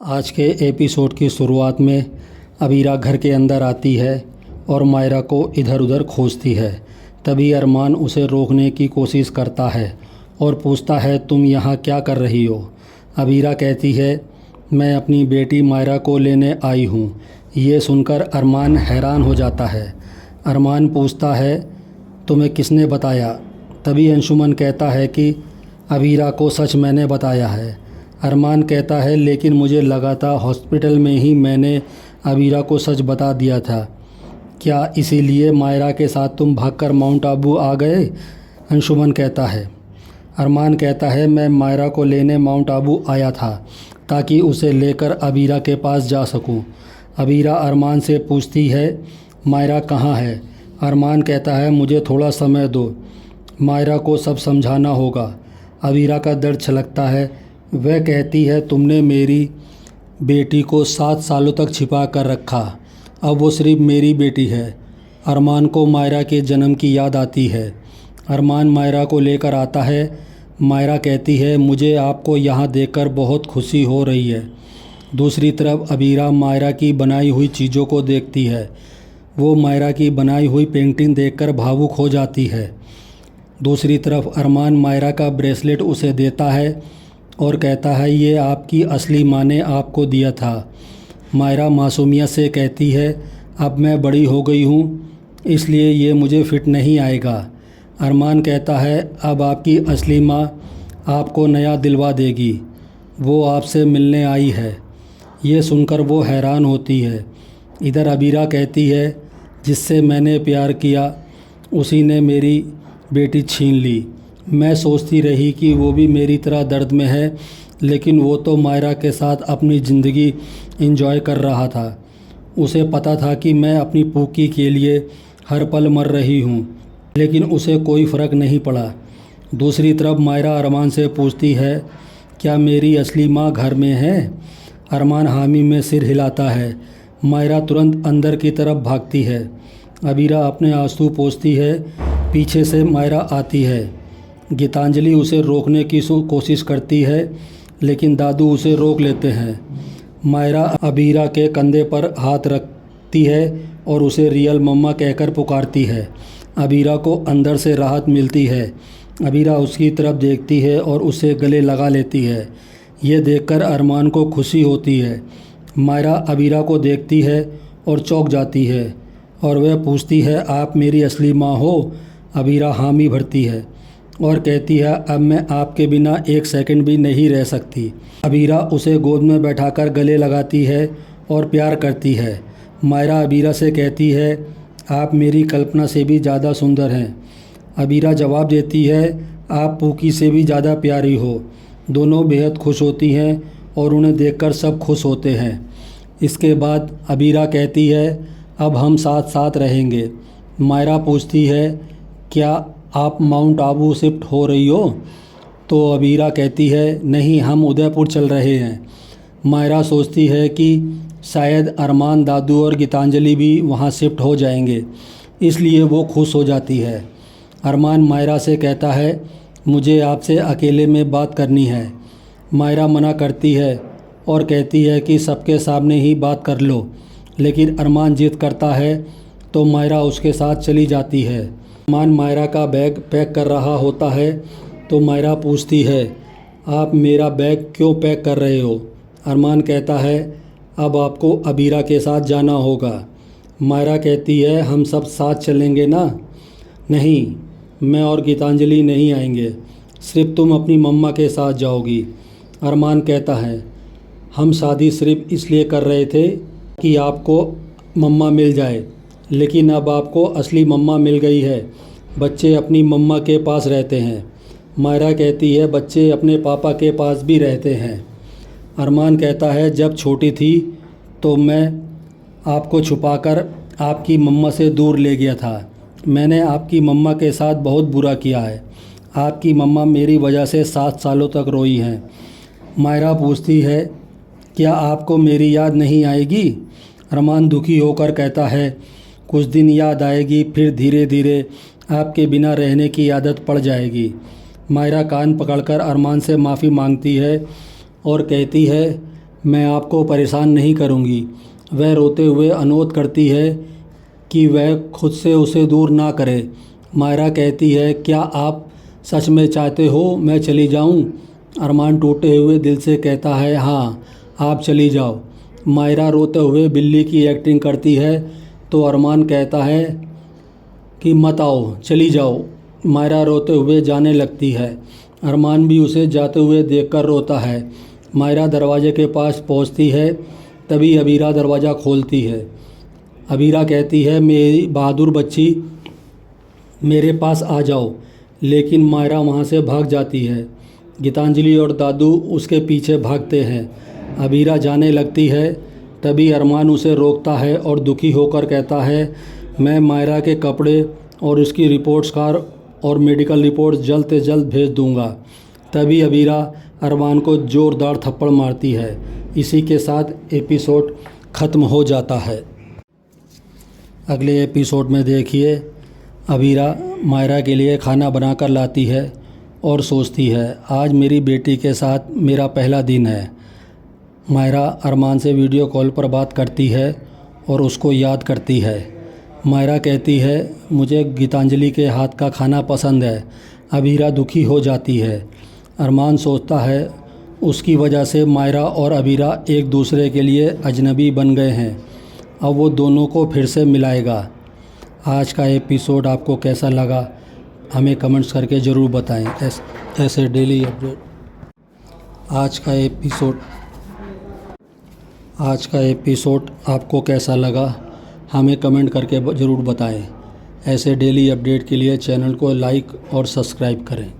आज के एपिसोड की शुरुआत में अबीरा घर के अंदर आती है और मायरा को इधर उधर खोजती है। तभी अरमान उसे रोकने की कोशिश करता है और पूछता है, तुम यहाँ क्या कर रही हो? अबीरा कहती है, मैं अपनी बेटी मायरा को लेने आई हूँ। ये सुनकर अरमान हैरान हो जाता है। अरमान पूछता है, तुम्हें किसने बताया? तभी अंशुमन कहता है कि अबीरा को सच मैंने बताया है। अरमान कहता है, लेकिन मुझे लगा था हॉस्पिटल में ही मैंने अबीरा को सच बता दिया था। क्या इसीलिए मायरा के साथ तुम भागकर माउंट आबू आ गए? अंशुमन कहता है। अरमान कहता है, मैं मायरा को लेने माउंट आबू आया था ताकि उसे लेकर अबीरा के पास जा सकूं। अबीरा अरमान से पूछती है, मायरा कहाँ है? अरमान कहता है, मुझे थोड़ा समय दो, मायरा को सब समझाना होगा। अबीरा का दर्द छलकता है। वह कहती है, तुमने मेरी बेटी को 7 सालों तक छिपा कर रखा, अब वो सिर्फ मेरी बेटी है। अरमान को मायरा के जन्म की याद आती है। अरमान मायरा को लेकर आता है। मायरा कहती है, मुझे आपको यहाँ देखकर बहुत खुशी हो रही है। दूसरी तरफ अबीरा मायरा की बनाई हुई चीज़ों को देखती है। वो मायरा की बनाई हुई पेंटिंग देखकर भावुक हो जाती है। दूसरी तरफ अरमान मायरा का ब्रेसलेट उसे देता है और कहता है, ये आपकी असली माँ ने आपको दिया था। मायरा मासूमियत से कहती है, अब मैं बड़ी हो गई हूँ, इसलिए ये मुझे फिट नहीं आएगा। अरमान कहता है, अब आपकी असली माँ आपको नया दिलवा देगी, वो आपसे मिलने आई है। ये सुनकर वो हैरान होती है। इधर अबीरा कहती है, जिससे मैंने प्यार किया उसी ने मेरी बेटी छीन ली। मैं सोचती रही कि वो भी मेरी तरह दर्द में है, लेकिन वो तो मायरा के साथ अपनी ज़िंदगी एंजॉय कर रहा था। उसे पता था कि मैं अपनी पूकी के लिए हर पल मर रही हूँ, लेकिन उसे कोई फ़र्क नहीं पड़ा। दूसरी तरफ मायरा अरमान से पूछती है, क्या मेरी असली माँ घर में है? अरमान हामी में सिर हिलाता है। मायरा तुरंत अंदर की तरफ भागती है। अबीरा अपने आंसू पोंछती है। पीछे से मायरा आती है। गीतांजलि उसे रोकने की कोशिश करती है, लेकिन दादू उसे रोक लेते हैं। मायरा अबीरा के कंधे पर हाथ रखती है और उसे रियल मम्मा कहकर पुकारती है। अबीरा को अंदर से राहत मिलती है। अबीरा उसकी तरफ देखती है और उसे गले लगा लेती है। ये देखकर अरमान को खुशी होती है। मायरा अबीरा को देखती है और चौंक जाती है और वह पूछती है, आप मेरी असली माँ हो? अबीरा हामी भरती है और कहती है, अब मैं आपके बिना 1 सेकंड भी नहीं रह सकती। अबीरा उसे गोद में बैठाकर गले लगाती है और प्यार करती है। मायरा अबीरा से कहती है, आप मेरी कल्पना से भी ज़्यादा सुंदर हैं। अबीरा जवाब देती है, आप पूकी से भी ज़्यादा प्यारी हो। दोनों बेहद खुश होती हैं और उन्हें देखकर सब खुश होते हैं। इसके बाद अबीरा कहती है, अब हम साथ साथ रहेंगे। मायरा पूछती है, क्या आप माउंट आबू शिफ्ट हो रही हो? तो अबीरा कहती है, नहीं, हम उदयपुर चल रहे हैं। मायरा सोचती है कि शायद अरमान, दादू और गीतांजलि भी वहाँ शिफ्ट हो जाएंगे, इसलिए वो खुश हो जाती है। अरमान मायरा से कहता है, मुझे आपसे अकेले में बात करनी है। मायरा मना करती है और कहती है कि सबके सामने ही बात कर लो, लेकिन अरमान जिद करता है तो मायरा उसके साथ चली जाती है। अरमान मायरा का बैग पैक कर रहा होता है तो मायरा पूछती है, आप मेरा बैग क्यों पैक कर रहे हो? अरमान कहता है, अब आपको अबीरा के साथ जाना होगा। मायरा कहती है, हम सब साथ चलेंगे ना? नहीं, मैं और गीतांजलि नहीं आएंगे, सिर्फ तुम अपनी मम्मा के साथ जाओगी। अरमान कहता है, हम शादी सिर्फ इसलिए कर रहे थे कि आपको मम्मा मिल जाए, लेकिन अब आपको असली मम्मा मिल गई है। बच्चे अपनी मम्मा के पास रहते हैं। मायरा कहती है, बच्चे अपने पापा के पास भी रहते हैं। अरमान कहता है, जब छोटी थी तो मैं आपको छुपाकर आपकी मम्मा से दूर ले गया था। मैंने आपकी मम्मा के साथ बहुत बुरा किया है। आपकी मम्मा मेरी वजह से 7 सालों तक रोई हैं। मायरा पूछती है, क्या आपको मेरी याद नहीं आएगी? अरमान दुखी होकर कहता है, कुछ दिन याद आएगी, फिर धीरे धीरे आपके बिना रहने की आदत पड़ जाएगी। मायरा कान पकड़कर अरमान से माफ़ी मांगती है और कहती है, मैं आपको परेशान नहीं करूँगी। वह रोते हुए अनुरोध करती है कि वह खुद से उसे दूर ना करे। मायरा कहती है, क्या आप सच में चाहते हो मैं चली जाऊं? अरमान टूटे हुए दिल से कहता है, हाँ आप चली जाओ। मायरा रोते हुए बिल्ली की एक्टिंग करती है तो अरमान कहता है कि मत आओ, चली जाओ। मायरा रोते हुए जाने लगती है। अरमान भी उसे जाते हुए देखकर रोता है। मायरा दरवाजे के पास पहुंचती है, तभी अबीरा दरवाज़ा खोलती है। अबीरा कहती है, मेरी बहादुर बच्ची मेरे पास आ जाओ, लेकिन मायरा वहाँ से भाग जाती है। गीतांजलि और दादू उसके पीछे भागते हैं। अबीरा जाने लगती है, तभी अरमान उसे रोकता है और दुखी होकर कहता है, मैं मायरा के कपड़े और उसकी रिपोर्ट्स कार्ड और मेडिकल रिपोर्ट जल्द से जल्द भेज दूंगा। तभी अबीरा अरमान को ज़ोरदार थप्पड़ मारती है। इसी के साथ एपिसोड ख़त्म हो जाता है। अगले एपिसोड में देखिए, अबीरा मायरा के लिए खाना बनाकर लाती है और सोचती है, आज मेरी बेटी के साथ मेरा पहला दिन है। मायरा अरमान से वीडियो कॉल पर बात करती है और उसको याद करती है। मायरा कहती है, मुझे गीतांजलि के हाथ का खाना पसंद है। अबीरा दुखी हो जाती है। अरमान सोचता है, उसकी वजह से मायरा और अबीरा एक दूसरे के लिए अजनबी बन गए हैं। अब वो दोनों को फिर से मिलाएगा। आज का एपिसोड आपको कैसा लगा हमें कमेंट्स करके ज़रूर बताएं। ऐसे डेली अपडेट। आज का एपिसोड आपको कैसा लगा हमें कमेंट करके ज़रूर बताएं। ऐसे डेली अपडेट के लिए चैनल को लाइक और सब्सक्राइब करें।